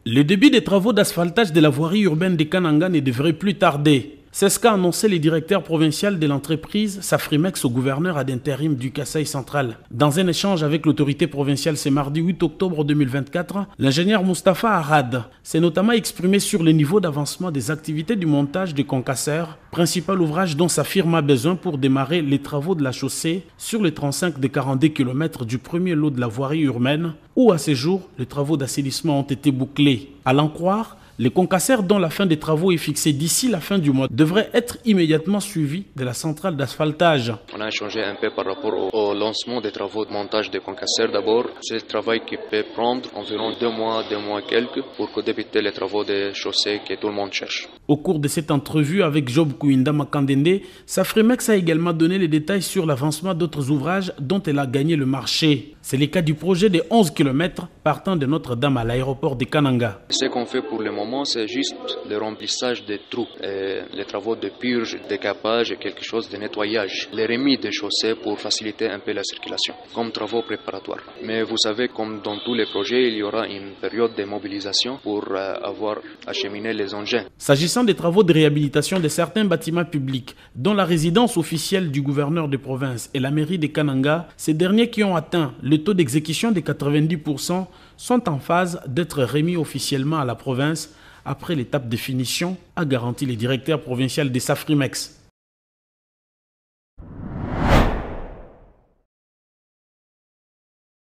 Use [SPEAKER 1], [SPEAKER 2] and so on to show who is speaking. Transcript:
[SPEAKER 1] Le début des travaux d'asphaltage de la voirie urbaine de Kananga ne devrait plus tarder. C'est ce qu'a annoncé le directeur provincial de l'entreprise Safrimex au gouverneur ad intérim du Kasaï central. Dans un échange avec l'autorité provinciale ce mardi 8 octobre 2024, l'ingénieur Mustapha Arad s'est notamment exprimé sur le niveau d'avancement des activités du montage des concasseurs, principal ouvrage dont sa firme a besoin pour démarrer les travaux de la chaussée sur les 35 des 42 km du premier lot de la voirie urbaine, où à ce jour, les travaux d'assainissement ont été bouclés. À l'en croire, les concasseurs dont la fin des travaux est fixée d'ici la fin du mois devraient être immédiatement suivis de la centrale d'asphaltage.
[SPEAKER 2] On a échangé un peu par rapport au lancement des travaux de montage des concasseurs. D'abord, c'est le travail qui peut prendre environ 2 mois quelques pour débuter les travaux des chaussées que tout le monde cherche.
[SPEAKER 1] Au cours de cette entrevue avec Job Kouinda Makandende, Safrimex a également donné les détails sur l'avancement d'autres ouvrages dont elle a gagné le marché. C'est le cas du projet de 11 km partant de Notre-Dame à l'aéroport de Kananga.
[SPEAKER 2] Ce qu'on fait pour le moment, c'est juste le remplissage des trous, et les travaux de purge, décapage et quelque chose de nettoyage, les remis des chaussées pour faciliter un peu la circulation, comme travaux préparatoires. Mais vous savez, comme dans tous les projets, il y aura une période de mobilisation pour avoir acheminé les engins.
[SPEAKER 1] S'agissant des travaux de réhabilitation de certains bâtiments publics, dont la résidence officielle du gouverneur de province et la mairie de Kananga, ces derniers qui ont atteint le taux d'exécution de 90% sont en phase d'être remis officiellement à la province après l'étape de finition, a garanti le directeur provincial des Safrimex.